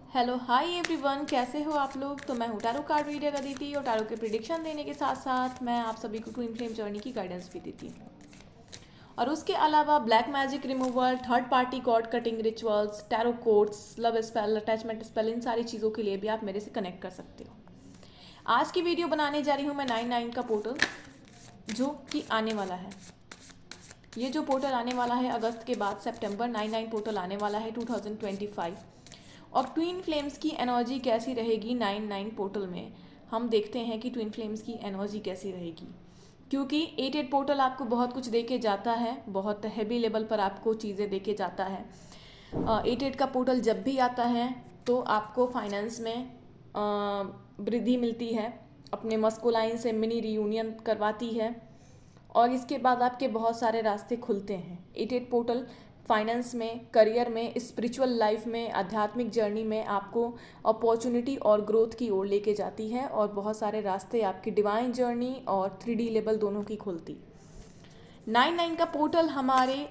Hello hi everyone, कैसे हो आप लोग। तो मैं हूँ टैरो कार्ड रीडर अदिति और टैरो के प्रिडिक्शन देने के साथ साथ मैं आप सभी को ट्विन फ्लेम जर्नी की गाइडेंस भी देती हूँ। और उसके अलावा black magic removal, third party cord cutting rituals, tarot codes, love spell, attachment spell, इन सारी चीज़ों के लिए भी आप मेरे से कनेक्ट कर सकते हो। आज की वीडियो बनाने जा रही हूँ मैं 9/9 का पोर्टल जो कि आने वाला है। ये जो पोर्टल आने वाला है अगस्त के बाद सितंबर 9/9 पोर्टल आने वाला है 2025। और ट्विन फ्लेम्स की एनर्जी कैसी रहेगी 9/9 पोर्टल में, हम देखते हैं कि ट्विन फ्लेम्स की एनर्जी कैसी रहेगी। क्योंकि 8/8 पोर्टल आपको बहुत कुछ दे के जाता है, बहुत हैवी लेवल पर आपको चीज़ें दे के जाता है। 8/8 का पोर्टल जब भी आता है तो आपको फाइनेंस में वृद्धि मिलती है, अपने मस्कुलाइन से मिनी रियूनियन करवाती है और इसके बाद आपके बहुत सारे रास्ते खुलते हैं। 8/8 पोर्टल फाइनेंस में, करियर में, स्पिरिचुअल लाइफ में, आध्यात्मिक जर्नी में आपको अपॉर्चुनिटी और ग्रोथ की ओर लेके जाती है और बहुत सारे रास्ते आपकी डिवाइन जर्नी और 3D लेवल दोनों की खुलती। 9/9 का पोर्टल हमारे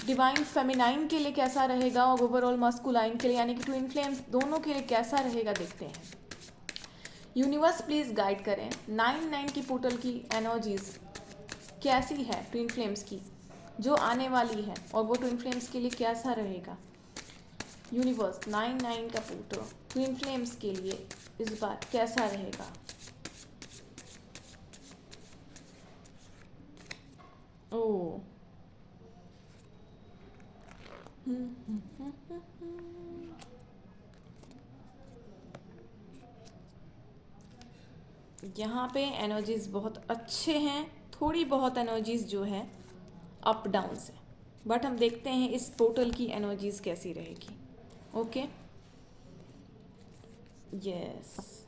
डिवाइन फेमिनाइन के लिए कैसा रहेगा और ओवरऑल मस्कुलाइन के लिए यानी कि ट्विन फ्लेम्स दोनों के लिए कैसा रहेगा देखते हैं। यूनिवर्स प्लीज गाइड करें 9/9 की पोर्टल की एनर्जीज कैसी है ट्विन फ्लेम्स की जो आने वाली है और वो ट्विन फ्लेम्स के लिए कैसा रहेगा। यूनिवर्स 9/9 का पोर्टल ट्विन फ्लेम्स के लिए इस बार कैसा रहेगा। ओ यहाँ पे एनर्जीज बहुत अच्छे हैं, थोड़ी बहुत एनर्जीज जो है अप डाउन से, बट हम देखते हैं इस पोर्टल की एनर्जीज कैसी रहेगी। Okay, yes.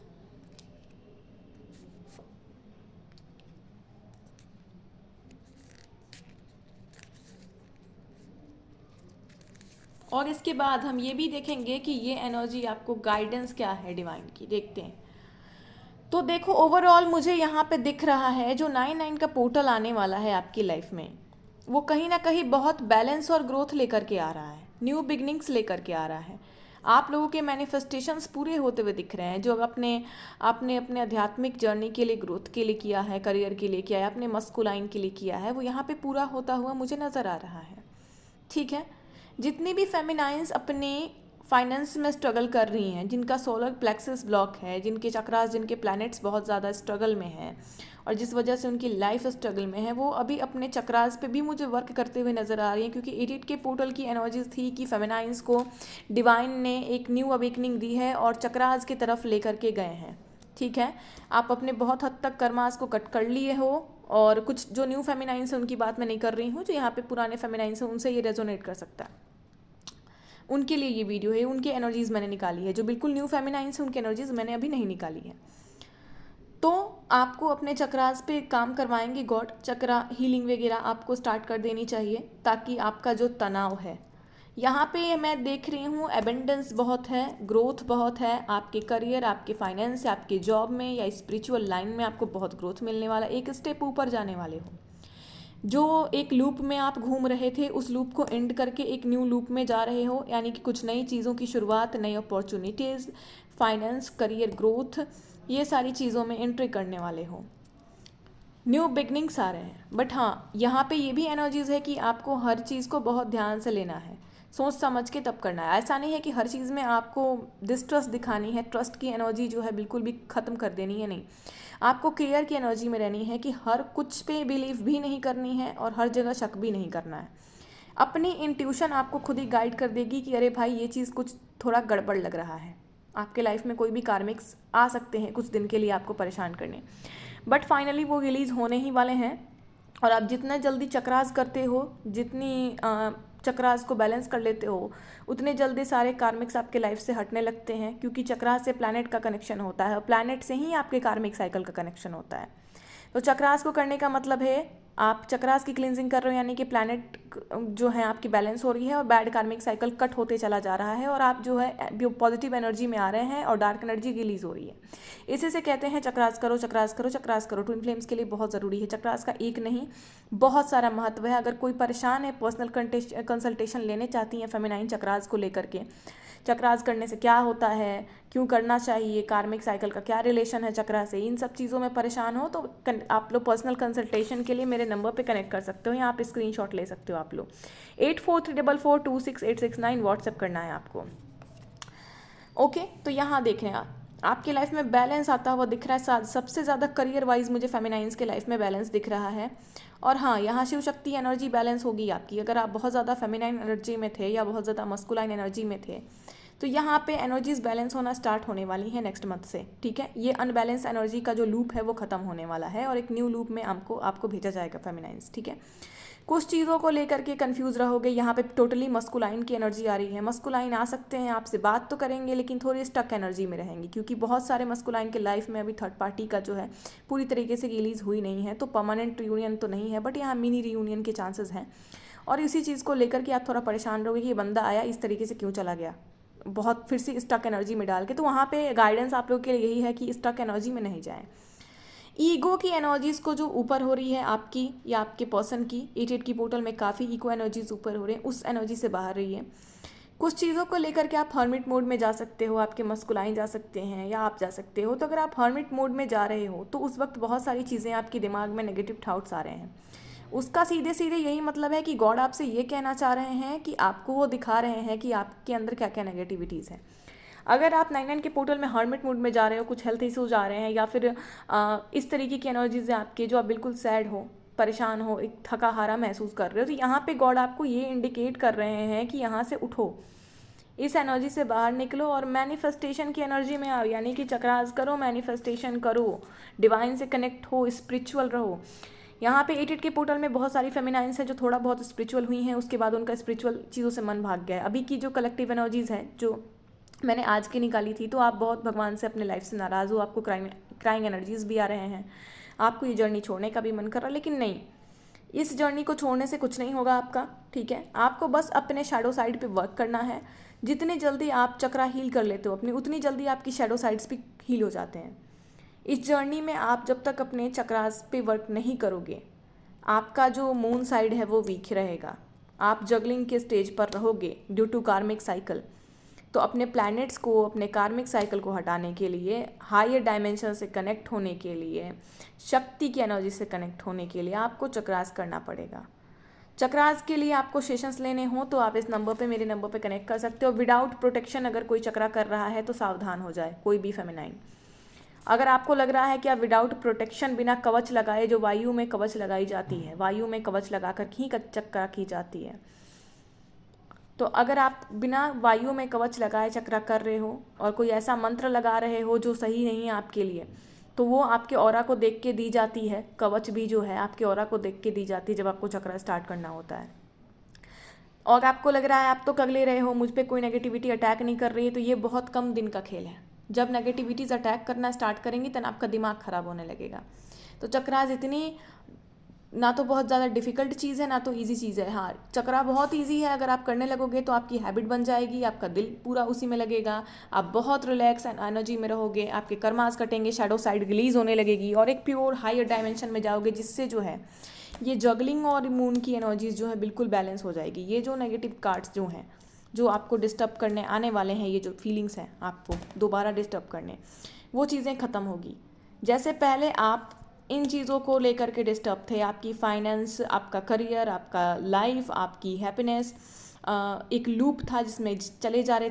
और इसके बाद हम ये भी देखेंगे कि ये एनर्जी आपको गाइडेंस क्या है डिवाइन की, देखते हैं। तो देखो ओवरऑल मुझे यहाँ पे दिख रहा है जो 9/9 का पोर्टल आने वाला है आपकी लाइफ में, वो कहीं ना कहीं बहुत बैलेंस और ग्रोथ लेकर के आ रहा है, न्यू बिगनिंग्स लेकर के आ रहा है। आप लोगों के मैनिफेस्टेशंस पूरे होते हुए दिख रहे हैं जो अपने आपने अपने आध्यात्मिक जर्नी के लिए, ग्रोथ के लिए किया है, करियर के लिए किया है, अपने मस्कुलाइन के लिए किया है, वो यहाँ पे पूरा होता हुआ मुझे नज़र आ रहा है। ठीक है, जितनी भी फेमिनाइंस अपने फाइनेंस में स्ट्रगल कर रही हैं, जिनका सोलर प्लेक्सस ब्लॉक है, जिनके चक्रास, जिनके प्लैनेट्स बहुत ज़्यादा स्ट्रगल में हैं और जिस वजह से उनकी लाइफ स्ट्रगल में है, वो अभी अपने चक्रास पे भी मुझे वर्क करते हुए नज़र आ रही हैं। क्योंकि 8/8 के पोर्टल की एनर्जीज थी कि फेमिनाइंस को डिवाइन ने एक न्यू अवेकनिंग दी है और चक्रास की तरफ लेकर के गए हैं। ठीक है, आप अपने बहुत हद तक कर्मास को कट कर लिए हो और कुछ जो न्यू फेमिनाइंस है उनकी बात मैं नहीं कर रही हूँ, जो यहाँ पे पुराने फेमिनाइंस हैं उनसे ये रेजोनेट कर सकता है, उनके लिए ये वीडियो है। उनकी एनर्जीज मैंने निकाली है, जो बिल्कुल न्यू फेमिनाइंस है उनकी एनर्जीज मैंने अभी नहीं निकाली है। तो आपको अपने चक्रास पे काम करवाएंगे गॉड, चक्रा हीलिंग वगैरह आपको स्टार्ट कर देनी चाहिए ताकि आपका जो तनाव है, यहाँ पे मैं देख रही हूँ एबेंडेंस बहुत है, ग्रोथ बहुत है, आपके करियर, आपके फाइनेंस, आपके जॉब में या स्पिरिचुअल लाइन में आपको बहुत ग्रोथ मिलने वाला, एक स्टेप ऊपर जाने वाले हो। जो एक लूप में आप घूम रहे थे उस लूप को एंड करके एक न्यू लूप में जा रहे हो, यानी कि कुछ नई चीज़ों की शुरुआत, नई अपॉर्चुनिटीज़, फाइनेंस, करियर ग्रोथ, ये सारी चीज़ों में एंट्री करने वाले हो। न्यू बिगनिंग्स आ रहे हैं। बट हाँ, यहाँ पे ये भी एनर्जीज है कि आपको हर चीज़ को बहुत ध्यान से लेना है, सोच समझ के तब करना है। ऐसा नहीं है कि हर चीज़ में आपको डिस्ट्रस्ट दिखानी है, ट्रस्ट की एनर्जी जो है बिल्कुल भी ख़त्म कर देनी है, नहीं। आपको केयर की एनर्जी में रहनी है कि हर कुछ पे बिलीव भी नहीं करनी है और हर जगह शक भी नहीं करना है। अपनी इंट्यूशन आपको खुद ही गाइड कर देगी कि अरे भाई ये चीज़ कुछ थोड़ा गड़बड़ लग रहा है। आपके लाइफ में कोई भी कार्मिक्स आ सकते हैं कुछ दिन के लिए आपको परेशान करने, बट फाइनली वो रिलीज़ होने ही वाले हैं। और आप जितना जल्दी चक्रास करते हो, जितनी चक्रास को बैलेंस कर लेते हो, उतने जल्दी सारे कार्मिक्स आपके लाइफ से हटने लगते हैं। क्योंकि चक्रास से प्लैनेट का कनेक्शन होता है और प्लैनेट से ही आपके कार्मिक साइकिल का कनेक्शन होता है। तो चक्रास को करने का मतलब है आप चक्रास की क्लिनजिंग कर रहे हो, यानी कि प्लैनेट जो है आपकी बैलेंस हो रही है और बैड कार्मिक साइकिल कट होते चला जा रहा है और आप जो है पॉजिटिव एनर्जी में आ रहे हैं और डार्क एनर्जी रिलीज हो रही है। इसी से कहते हैं चक्रास करो, चक्रास करो, चक्रास करो। ट्विन फ्लेम्स के लिए बहुत ज़रूरी है चक्रास का, एक नहीं बहुत सारा महत्व है। अगर कोई परेशान है, पर्सनल कंसल्टेशन लेने चाहती हैं फेमिनाइन चक्रास को लेकर के, चक्रास करने से क्या होता है, क्यों करना चाहिए, कार्मिक साइकिल का क्या रिलेशन है चक्रा से, इन सब चीज़ों में परेशान हो तो आप लोग पर्सनल कंसल्टेशन के लिए मेरे नंबर पे कनेक्ट कर सकते हो, यहाँ पे स्क्रीनशॉट ले सकते हो आप लोग। 8434426869 व्हाट्सएप करना है आपको। ओके तो यहाँ देखें आप, आपकी लाइफ में बैलेंस आता हुआ दिख रहा है। सबसे ज़्यादा करियर वाइज मुझे फेमिनाइंस के लाइफ में बैलेंस दिख रहा है। और हाँ, यहाँ शिव शक्ति एनर्जी बैलेंस होगी आपकी। अगर आप बहुत ज़्यादा फेमिनाइन एनर्जी में थे या बहुत ज़्यादा मस्कुलाइन एनर्जी में थे तो यहाँ पे एनर्जीज बैलेंस होना स्टार्ट होने वाली है नेक्स्ट मंथ से, ठीक है। ये अनबैलेंस एनर्जी का जो लूप है वो खत्म होने वाला है और एक न्यू लूप में आपको भेजा जाएगा फेमिनाइंस, ठीक है। कुछ चीज़ों को लेकर के कंफ्यूज रहोगे। यहाँ पे टोटली मस्कुलाइन की एनर्जी आ रही है। मस्कुलाइन आ सकते हैं, आपसे बात तो करेंगे लेकिन थोड़ी स्टक एनर्जी में रहेंगी, क्योंकि बहुत सारे मस्कुलाइन के लाइफ में अभी थर्ड पार्टी का जो है पूरी तरीके से रिलीज हुई नहीं है, तो परमानेंट रियूनियन तो नहीं है, बट यहाँ मिनी रियूनियन के चांसेस हैं। और इसी चीज़ को लेकर के आप थोड़ा परेशान रहोगे कि ये बंदा आया इस तरीके से क्यों चला गया, बहुत फिर से स्टक एनर्जी में डाल के। तो वहाँ पे गाइडेंस आप लोग के लिए यही है कि स्टक एनर्जी में नहीं जाएं। ईगो की एनर्जीज को जो ऊपर हो रही है आपकी या आपके पर्सन की, 88 की पोर्टल में काफ़ी इको एनर्जीज ऊपर हो रही है, उस एनर्जी से बाहर रही है। कुछ चीज़ों को लेकर के आप हर्मिट मोड में जा सकते हो, आपके मस्कुलाइन जा सकते हैं या आप जा सकते हो। तो अगर आप हर्मिट मोड में जा रहे हो तो उस वक्त बहुत सारी चीज़ें आपके दिमाग में नेगेटिव थाट्स आ रहे हैं। उसका सीधे सीधे यही मतलब है कि गॉड आपसे ये कहना चाह रहे हैं कि आपको वो दिखा रहे हैं कि आपके अंदर क्या क्या नेगेटिविटीज़ हैं। अगर आप 99 के पोर्टल में हर्मिट मोड में जा रहे हो, कुछ हेल्थ इश्यूज आ रहे हैं या फिर इस तरीके की एनर्जीज हैं आपके, जो आप बिल्कुल सैड हो, परेशान हो, एक थका हारा महसूस कर रहे हो, तो यहाँ पे गॉड आपको ये इंडिकेट कर रहे हैं कि यहाँ से उठो, इस एनर्जी से बाहर निकलो और मैनिफेस्टेशन की एनर्जी में आओ। यानी कि चक्रास करो, मैनिफेस्टेशन करो, डिवाइन से कनेक्ट हो, स्पिरिचुअल रहो। यहाँ पे 88 के पोर्टल में बहुत सारी फेमिनाइंस हैं जो थोड़ा बहुत स्पिरिचुअल हुई हैं, उसके बाद उनका स्पिरिचुअल चीज़ों से मन भाग गया है। अभी की जो कलेक्टिव एनर्जीज हैं जो मैंने आज की निकाली थी, तो आप बहुत भगवान से अपने लाइफ से नाराज़ हो, आपको क्राइंग एनर्जीज भी आ रहे हैं, आपको ये जर्नी छोड़ने का भी मन कर रहा है, लेकिन नहीं, इस जर्नी को छोड़ने से कुछ नहीं होगा आपका, ठीक है। आपको बस अपने शैडो साइड पे वर्क करना है। जितनी जल्दी आप चक्रा हील कर लेते हो अपनी, उतनी जल्दी आपकी शैडो साइड्स भी हील हो जाते हैं। इस जर्नी में आप जब तक अपने चक्रास पे वर्क नहीं करोगे, आपका जो मून साइड है वो वीक रहेगा, आप जगलिंग के स्टेज पर रहोगे ड्यू टू कार्मिक साइकिल। तो अपने प्लैनेट्स को, अपने कार्मिक साइकिल को हटाने के लिए, हायर डायमेंशन से कनेक्ट होने के लिए, शक्ति की एनर्जी से कनेक्ट होने के लिए आपको चक्रास करना पड़ेगा। चक्रास के लिए आपको सेशंस लेने हो तो आप इस नंबर पे, मेरे नंबर पे कनेक्ट कर सकते हो। विदाउट प्रोटेक्शन अगर कोई चक्रा कर रहा है तो सावधान हो जाए, कोई भी फेमिनाइन। अगर आपको लग रहा है कि आप विदाउट प्रोटेक्शन, बिना कवच लगाए, जो वायु में कवच लगाई जाती है, वायु में कवच लगाकर ही चक्रा की जाती है, तो अगर आप बिना वायु में कवच लगाए चक्रा कर रहे हो और कोई ऐसा मंत्र लगा रहे हो जो सही नहीं है आपके लिए, तो वो आपके ऑरा को देख के दी जाती है। कवच भी जो है आपके ऑरा को देख के दी जाती है जब आपको चक्रा स्टार्ट करना होता है। और आपको लग रहा है आप तो कर ले रहे हो, मुझ पे कोई नेगेटिविटी अटैक नहीं कर रही है, तो ये बहुत कम दिन का खेल है। जब नेगेटिविटीज़ अटैक करना स्टार्ट करेंगी तब आपका दिमाग ख़राब होने लगेगा। तो चक्रास इतनी ना तो बहुत ज़्यादा डिफ़िकल्ट चीज़ है, ना तो इजी चीज़ है। हाँ, चक्रा बहुत इजी है, अगर आप करने लगोगे तो आपकी हैबिट बन जाएगी, आपका दिल पूरा उसी में लगेगा, आप बहुत रिलैक्स एंड एनर्जी में रहोगे, आपके कर्मास कटेंगे, शैडो साइड रिलीज होने लगेगी और एक प्योर हायर डायमेंशन में जाओगे, जिससे जो है ये जगलिंग और मून की एनर्जीज जो है बिल्कुल बैलेंस हो जाएगी। ये जो नेगेटिव कार्ड्स जो हैं, जो आपको डिस्टर्ब करने आने वाले हैं, ये जो फीलिंग्स हैं आपको दोबारा डिस्टर्ब करने, वो चीज़ें ख़त्म होगी। जैसे पहले आप इन चीज़ों को लेकर के डिस्टर्ब थे, आपकी फाइनेंस, आपका करियर, आपका लाइफ, आपकी हैप्पीनेस, एक लूप था जिसमें चले जा रहे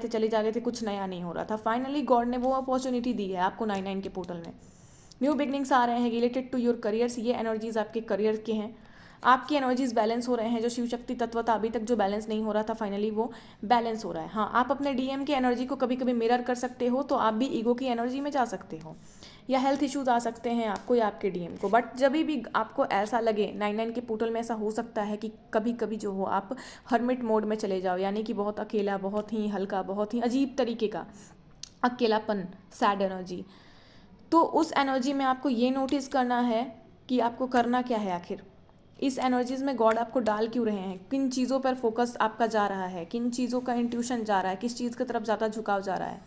थे, कुछ नया नहीं हो रहा था। फाइनली गॉड ने वो अपॉर्चुनिटी दी है आपको 99 के पोर्टल में। न्यू बिगनिंग्स आ रहे हैं रिलेटेड टू योर करियर्स। ये एनर्जीज आपके करियर के हैं, आपकी एनर्जीज बैलेंस हो रहे हैं। जो शिव शक्ति तत्व था अभी तक जो बैलेंस नहीं हो रहा था, फाइनली वो बैलेंस हो रहा है। हाँ, आप अपने डीएम की एनर्जी को कभी कभी मिरर कर सकते हो, तो आप भी ईगो की एनर्जी में जा सकते हो, या हेल्थ इश्यूज आ सकते हैं आपको या आपके डीएम को। बट जब भी आपको ऐसा लगे, 99 के पोर्टल में ऐसा हो सकता है कि कभी कभी जो हो आप हर्मिट मोड में चले जाओ, यानी कि बहुत अकेला, बहुत ही हल्का, बहुत ही अजीब तरीके का अकेलापन, सैड एनर्जी। तो उस एनर्जी में आपको ये नोटिस करना है कि आपको करना क्या है आखिर। इस एनर्जीज में गॉड आपको डाल क्यों रहे हैं, किन चीज़ों पर फोकस आपका जा रहा है, किन चीज़ों का इंट्यूशन जा रहा है, किस चीज़ की तरफ ज़्यादा झुकाव जा रहा है।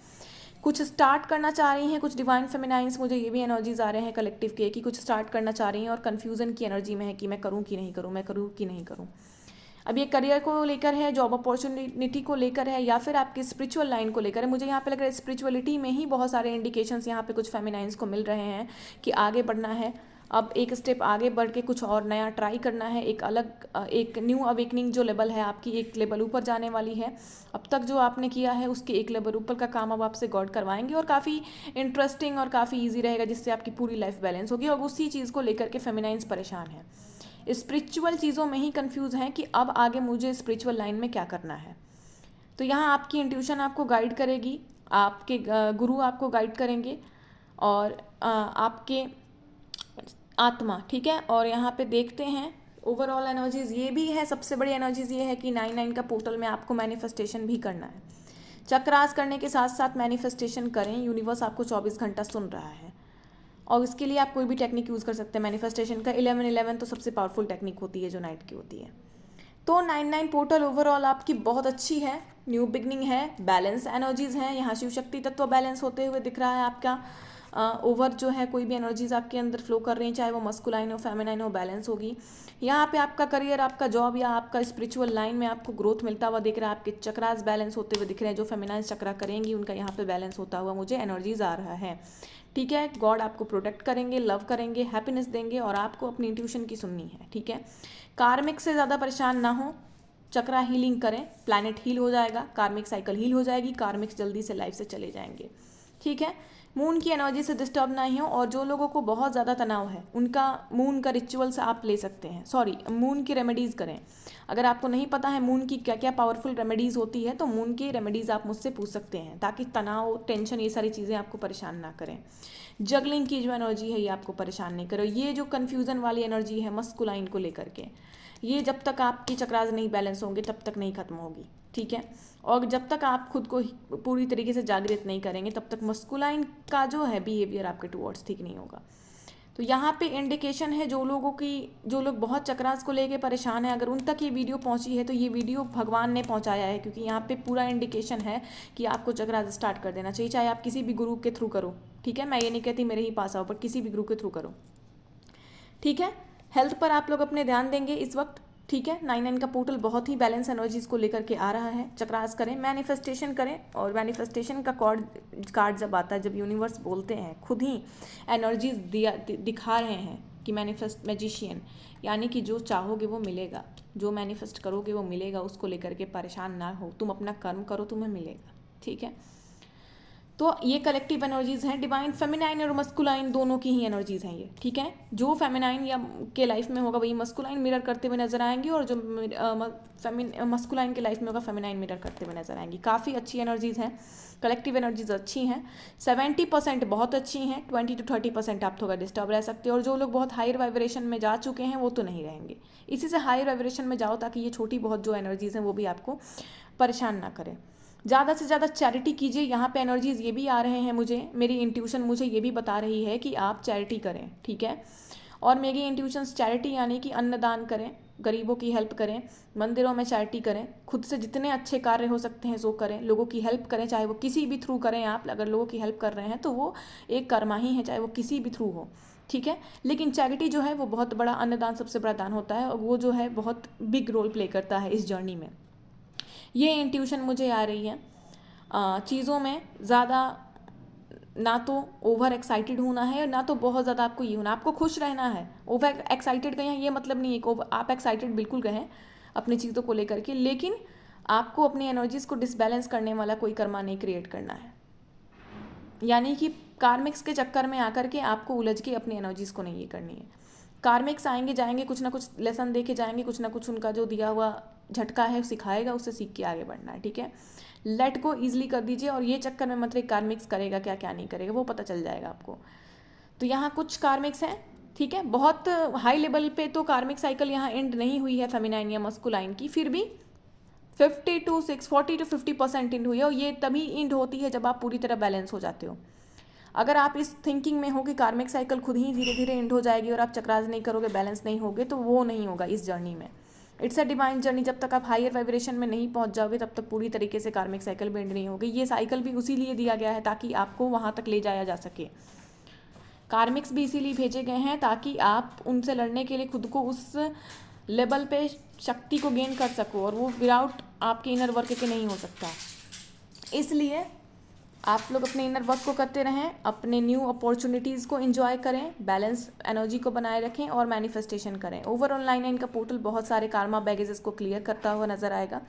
कुछ स्टार्ट करना चाह रही हैं, कुछ डिवाइन फेमिनाइंस, मुझे ये भी एनर्जीज आ रहे हैं कलेक्टिव के, कि कुछ स्टार्ट करना चाह रही हैं और कन्फ्यूज़न की एनर्जी में है कि मैं करूँ कि नहीं करूँ, मैं करूँ कि नहीं करूँ। अब ये करियर को लेकर है, जॉब अपॉर्चुनिटी को लेकर है, या फिर आपकी स्पिरिचुअल लाइन को लेकर है। मुझे यहाँ पे लग रहा है स्पिरिचुअलिटी में ही बहुत सारे इंडिकेशंस यहाँ पे कुछ फेमिनाइंस को मिल रहे हैं कि आगे बढ़ना है, अब एक स्टेप आगे बढ़ के कुछ और नया ट्राई करना है, एक अलग एक न्यू अवेकनिंग जो लेवल है आपकी, एक लेवल ऊपर जाने वाली है। अब तक जो आपने किया है उसके एक लेवल ऊपर का काम अब आपसे गॉड करवाएंगे, और काफ़ी इंटरेस्टिंग और काफ़ी ईजी रहेगा, जिससे आपकी पूरी लाइफ बैलेंस होगी। और उसी चीज़ को लेकर के फेमिनाइंस परेशान है, स्पिरिचुअल चीज़ों में ही कंफ्यूज हैं कि अब आगे मुझे स्पिरिचुअल लाइन में क्या करना है। तो यहाँ आपकी इंट्यूशन आपको गाइड करेगी, आपके गुरु आपको गाइड करेंगे, और आपके आत्मा, ठीक है। और यहाँ पे देखते हैं ओवरऑल एनर्जीज ये भी है, सबसे बड़ी एनर्जीज ये है कि 9/9 का पोर्टल में आपको मैनिफेस्टेशन भी करना है। चक्रास करने के साथ साथ मैनिफेस्टेशन करें, यूनिवर्स आपको 24 घंटा सुन रहा है, और इसके लिए आप कोई भी टेक्निक यूज़ कर सकते हैं मैनिफेस्टेशन का। 11/11 तो सबसे पावरफुल टेक्निक होती है जो नाइट की होती है। तो 9/9 पोर्टल ओवरऑल आपकी बहुत अच्छी है, न्यू बिगनिंग है, बैलेंस एनर्जीज हैं। यहाँ शिव शक्ति तत्व बैलेंस होते हुए दिख रहा है आपका। ओवर जो है कोई भी एनर्जीज आपके अंदर फ्लो कर रही हैं, चाहे वो मस्कुलाइन हो फेमिनाइन हो, बैलेंस होगी। यहाँ पे आपका करियर, आपका जॉब या आपका स्पिरिचुअल लाइन में आपको ग्रोथ मिलता हुआ दिख रहा है। आपके चक्रास बैलेंस होते हुए दिख रहे हैं, जो फेमिनाइन चक्रा करेंगी उनका यहाँ पे बैलेंस होता हुआ मुझे एनर्जीज आ रहा है, ठीक है। गॉड आपको प्रोटेक्ट करेंगे, लव करेंगे, हैप्पीनेस देंगे, और आपको अपनी इंट्यूशन की सुननी है, ठीक है। कार्मिक से ज़्यादा परेशान ना हो, चक्रा हीलिंग करें, प्लैनेट हील हो जाएगा, कार्मिक साइकिल हील हो जाएगी, कार्मिक्स जल्दी से लाइफ से चले जाएंगे, ठीक है। मून की एनर्जी से डिस्टर्ब नहीं हो, और जो लोगों को बहुत ज़्यादा तनाव है उनका मून का रिचुअल्स आप ले सकते हैं, सॉरी मून की रेमेडीज़ करें। अगर आपको नहीं पता है मून की क्या क्या पावरफुल रेमेडीज़ होती है, तो मून की रेमेडीज़ आप मुझसे पूछ सकते हैं, ताकि तनाव, टेंशन, ये सारी चीज़ें आपको परेशान ना करें। जगलिंग की जो एनर्जी है ये आपको परेशान नहीं करे। ये जो कन्फ्यूज़न वाली एनर्जी है मस्कुलाइन को लेकर के, ये जब तक आपकी चक्रास नहीं बैलेंस होंगे तब तक नहीं खत्म होगी, ठीक है। और जब तक आप खुद को पूरी तरीके से जागृत नहीं करेंगे तब तक मस्कुलाइन का जो है बिहेवियर आपके टुवर्ड्स ठीक नहीं होगा। तो यहाँ पे इंडिकेशन है जो लोग बहुत चक्रास को लेके परेशान हैं, अगर उन तक ये वीडियो पहुँची है तो ये वीडियो भगवान ने पहुँचाया है, क्योंकि यहाँ पे पूरा इंडिकेशन है कि आपको चक्रास स्टार्ट कर देना चाहिए, चाहे आप किसी भी गुरु के थ्रू करो, ठीक है। मैं ये नहीं कहती मेरे ही पास आओ, बट किसी भी गुरु के थ्रू करो, ठीक है। हेल्थ पर आप लोग अपने ध्यान देंगे इस वक्त, ठीक है। 9/9 का पोर्टल बहुत ही बैलेंस एनर्जीज को लेकर के आ रहा है। चक्रास करें, मैनिफेस्टेशन करें, और मैनिफेस्टेशन का कार्ड जब आता है, जब यूनिवर्स बोलते हैं, खुद ही एनर्जीज दिखा रहे हैं कि मैनिफेस्ट मैजिशियन, यानी कि जो चाहोगे वो मिलेगा, जो मैनिफेस्ट करोगे वो मिलेगा, उसको लेकर के परेशान ना हो, तुम अपना कर्म करो, तुम्हें मिलेगा, ठीक है। तो ये कलेक्टिव एनर्जीज़ हैं, डिवाइन फेमिनाइन और मस्कुलाइन दोनों की ही एनर्जीज़ हैं ये, ठीक है। जो फेमिनाइन या के लाइफ में होगा वही मस्कुलाइन मिरर करते हुए नजर आएंगी, और जो मस्कुलाइन के लाइफ में होगा फेमिनाइन मिरर करते हुए नजर आएंगी। काफ़ी अच्छी एनर्जीज़ हैं, कलेक्टिव एनर्जीज अच्छी हैं, 70% बहुत अच्छी हैं, 20 to 30% आप थोड़ा डिस्टर्ब रह सकते हो। और जो लोग बहुत हायर वाइब्रेशन में जा चुके हैं वो तो नहीं रहेंगे, इसी से हायर वाइब्रेशन में जाओ, ताकि ये छोटी बहुत जो एनर्जीज़ हैं वो भी आपको परेशान ना करें। ज़्यादा से ज़्यादा चैरिटी कीजिए, यहाँ पे एनर्जीज़ ये भी आ रहे हैं, मेरी इंट्यूशन मुझे ये भी बता रही है कि आप चैरिटी करें, ठीक है। और मेरी इंट्यूशंस चैरिटी यानी कि अन्नदान करें, गरीबों की हेल्प करें, मंदिरों में चैरिटी करें, खुद से जितने अच्छे कार्य हो सकते हैं सो करें, लोगों की हेल्प करें, चाहे वो किसी भी थ्रू करें। आप अगर लोगों की हेल्प कर रहे हैं तो वो एक कर्मा ही है, चाहे वो किसी भी थ्रू हो, ठीक है। लेकिन चैरिटी जो है वो बहुत बड़ा, अन्नदान सबसे बड़ा दान होता है, और वो जो है बहुत बिग रोल प्ले करता है इस जर्नी में। ये इंट्यूशन मुझे आ रही है। चीज़ों में ज़्यादा ना तो ओवर एक्साइटेड होना है, और ना तो बहुत ज़्यादा आपको ये होना, आपको खुश रहना है। ओवर एक्साइटेड कहें ये मतलब नहीं है कि आप एक्साइटेड बिल्कुल कहें अपनी चीज़ों को लेकर के, लेकिन आपको अपनी एनर्जीज़ को डिसबैलेंस करने वाला कोई कर्मा नहीं क्रिएट करना है, यानी कि कार्मिक्स के चक्कर में आकर के आपको उलझ के अपनी एनर्जीज़ को नहीं ये करनी है। कार्मिक्स आएंगे जाएंगे, कुछ ना कुछ लेसन दे के जाएंगे, कुछ ना कुछ उनका जो दिया हुआ झटका है सिखाएगा, उससे सीख के आगे बढ़ना है, ठीक है। लेट को ईजिली कर दीजिए, और ये चक्कर में मतलब कार्मिक्स करेगा क्या क्या नहीं करेगा वो पता चल जाएगा आपको। तो यहाँ कुछ कार्मिक्स हैं, ठीक है। बहुत हाई लेवल पे तो कार्मिक साइकिल यहाँ एंड नहीं हुई है फेमिनाइन या मस्कुलाइन की, फिर भी 40 to 50% एंड हुई है, और ये तभी एंड होती है जब आप पूरी तरह बैलेंस हो जाते हो। अगर आप इस थिंकिंग में हो कि कार्मिक साइकिल खुद ही धीरे धीरे एंड हो जाएगी और आप चक्रास नहीं करोगे, बैलेंस नहीं होगे, तो वो नहीं होगा इस जर्नी में। इट्स अ डिवाइन जर्नी, जब तक आप हायर वाइब्रेशन में नहीं पहुंच जाओगे तब तक पूरी तरीके से कार्मिक साइकिल भी एंड नहीं होगी। ये साइकिल भी उसी लिए दिया गया है ताकि आपको वहाँ तक ले जाया जा सके। कार्मिक्स भी इसीलिए भेजे गए हैं ताकि आप उनसे लड़ने के लिए खुद को उस लेवल पे शक्ति को गेन कर सको, और वो विदाउट आपके इनर वर्क के नहीं हो सकता। इसलिए आप लोग अपने इनर वर्क को करते रहें, अपने न्यू अपॉर्चुनिटीज़ को एंजॉय करें, बैलेंस एनर्जी को बनाए रखें और मैनिफेस्टेशन करें। ओवरऑल 9 का पोर्टल बहुत सारे कार्मा बैगेजेस को क्लियर करता हुआ नजर आएगा।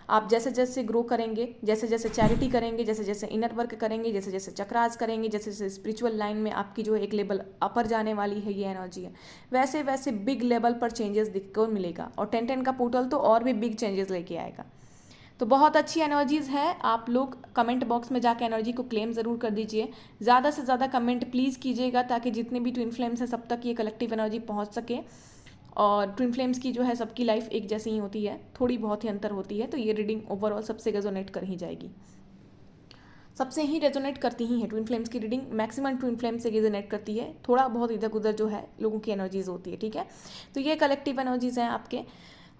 आप जैसे जैसे ग्रो करेंगे, जैसे जैसे चैरिटी करेंगे, जैसे जैसे इनर वर्क करेंगे, जैसे जैसे चक्रास करेंगे, जैसे जैसे स्पिरिचुअल लाइन में आपकी जो एक लेवल अपर जाने वाली है ये एनर्जी है, वैसे वैसे बिग लेवल पर चेंजेस दिख को मिलेगा। और 10 का पोर्टल तो और भी बिग चेंजेस लेके आएगा। तो बहुत अच्छी एनर्जीज़ है। आप लोग कमेंट बॉक्स में जाकर एनर्जी को क्लेम ज़रूर कर दीजिए। ज़्यादा से ज़्यादा कमेंट प्लीज़ कीजिएगा ताकि जितने भी ट्विन फ्लेम्स हैं सब तक ये कलेक्टिव एनर्जी पहुंच सके। और ट्विन फ्लेम्स की जो है सबकी लाइफ एक जैसी ही होती है, थोड़ी बहुत ही अंतर होती है, तो ये रीडिंग ओवरऑल सबसे रेजोनेट कर ही जाएगी, सबसे ही रेजोनेट करती ही है। ट्विन फ्लेम्स की रीडिंग मैक्सिमम ट्विन फ्लेम से रेजोनेट करती है, थोड़ा बहुत इधर उधर जो है लोगों की एनर्जीज होती है, ठीक है। तो ये कलेक्टिव एनर्जीज हैं आपके।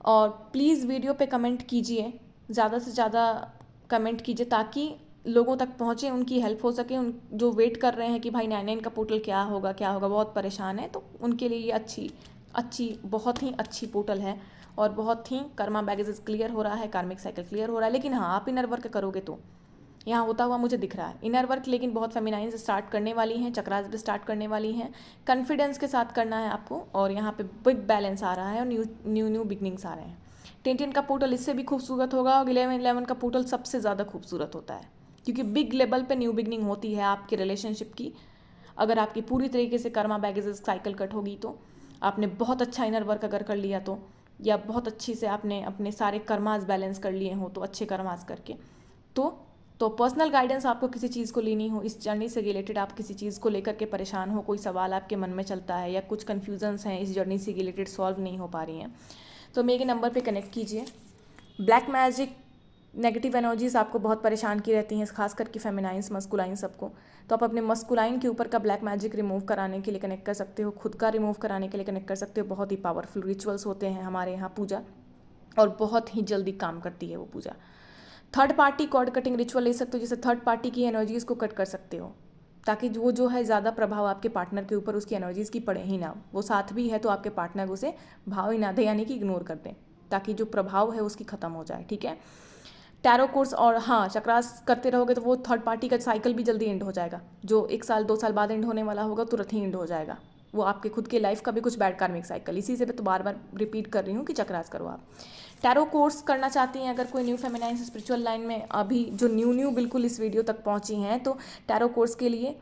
और प्लीज़ वीडियो पे कमेंट कीजिए, ज़्यादा से ज़्यादा कमेंट कीजिए ताकि लोगों तक पहुँचे, उनकी हेल्प हो सके। उन जो वेट कर रहे हैं कि भाई 9 का पोर्टल क्या होगा क्या होगा, बहुत परेशान है, तो उनके लिए ये अच्छी बहुत ही अच्छी पोर्टल है। और बहुत ही कर्मा बैगेजेस क्लियर हो रहा है, कार्मिक साइकिल क्लियर हो रहा है। लेकिन हाँ, आप इनर वर्क करोगे तो यहाँ होता हुआ मुझे दिख रहा है इनर वर्क, लेकिन बहुत फेमिनाइन से स्टार्ट करने वाली हैं, चक्रास भी स्टार्ट करने वाली हैं। कॉन्फिडेंस के साथ करना है आपको, और यहाँ पे बिग बैलेंस आ रहा है और न्यू बिगनिंग्स आ रहे हैं। 10 का पोर्टल इससे भी खूबसूरत होगा, और 11 का पोर्टल सबसे ज़्यादा खूबसूरत होता है, क्योंकि बिग लेवल पे न्यू बिगनिंग होती है आपके रिलेशनशिप की। अगर आपकी पूरी तरीके से कर्मा बैगेजेस साइकिल कट होगी, तो आपने बहुत अच्छा इनर वर्क अगर कर लिया तो, या बहुत अच्छी से आपने अपने सारे कर्मास बैलेंस कर लिए हो, तो अच्छे कर्मास करके तो पर्सनल गाइडेंस आपको किसी चीज़ को लेनी हो, इस जर्नी से रिलेटेड आप किसी चीज़ को लेकर के परेशान हो, कोई सवाल आपके मन में चलता है, या कुछ कन्फ्यूजन्स हैं इस जर्नी से रिलेटेड सॉल्व नहीं हो पा रही हैं, तो मेरे नंबर पे कनेक्ट कीजिए। ब्लैक मैजिक नेगेटिव एनर्जीज आपको बहुत परेशान की रहती हैं, खास करके फेमिनाइंस मस्कुलाइन सबको, तो आप अपने मस्कुलाइन के ऊपर का ब्लैक मैजिक रिमूव कराने के लिए कनेक्ट कर सकते हो, खुद का रिमूव कराने के लिए कनेक्ट कर सकते हो। बहुत ही पावरफुल रिचुअल्स होते हैं हमारे यहाँ पूजा, और बहुत ही जल्दी काम करती है वो पूजा। Third party cord cutting ritual ले सकते हो, जिससे थर्ड पार्टी की एनर्जीज़ को कट कर सकते हो, ताकि वो जो है ज़्यादा प्रभाव आपके पार्टनर के ऊपर उसकी एनर्जीज़ की पड़े ही ना। वो साथ भी है तो आपके पार्टनर उसे भाव ही ना दे, यानी कि इग्नोर कर दें, ताकि जो प्रभाव है उसकी ख़त्म हो जाए, ठीक है। टैरो कोर्स, और हाँ, चक्रास करते रहोगे तो वो थर्ड पार्टी का साइकिल भी जल्दी एंड हो जाएगा। जो 1 साल 2 साल बाद एंड होने वाला होगा तुरंत ही एंड हो जाएगा। वो आपके खुद के लाइफ का भी कुछ बैड कार्मिक साइकिल, इसी से मैं तो बार बार रिपीट कर रही हूँ कि चक्रास करो आप। टैरो कोर्स करना चाहती हैं अगर कोई न्यू फेमिनाइन स्पिरिचुअल लाइन में, अभी जो न्यू बिल्कुल इस वीडियो तक पहुँची हैं, तो टैरो कोर्स के लिए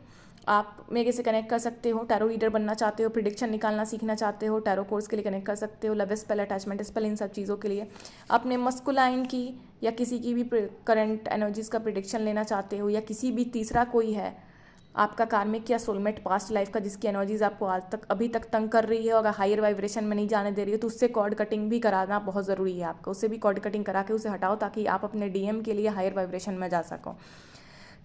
आप मेरे से कनेक्ट कर सकते हो। टैरो रीडर बनना चाहते हो, प्रिडिक्शन निकालना सीखना चाहते हो, टैरो कोर्स के लिए कनेक्ट कर सकते हो। लव स्पेल, अटैचमेंट स्पेल, इन सब चीज़ों के लिए अपने मस्कुलाइन की या किसी की भी करंट एनर्जीज़ का प्रिडिक्शन लेना चाहते हो, या किसी भी तीसरा कोई है आपका कार्मिक या सोलमेट पास्ट लाइफ का जिसकी एनर्जीज आपको आज तक अभी तक तंग कर रही है, अगर हायर वाइब्रेशन में नहीं जाने दे रही है, तो उससे कॉर्ड कटिंग भी कराना बहुत ज़रूरी है आपका। उससे भी कॉर्ड कटिंग करा के उसे हटाओ, ताकि आप अपने डीएम के लिए हायर वाइब्रेशन में जा सको।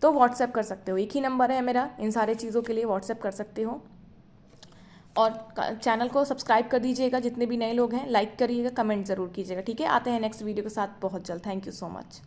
तो व्हाट्सएप कर सकते हो, एक ही नंबर है मेरा, इन सारे चीज़ों के लिए व्हाट्सएप कर सकते हो। और चैनल को सब्सक्राइब कर दीजिएगा, जितने भी नए लोग हैं लाइक करिएगा, कमेंट ज़रूर कीजिएगा, ठीक है। आते हैं नेक्स्ट वीडियो के साथ बहुत जल्द। Thank you so much.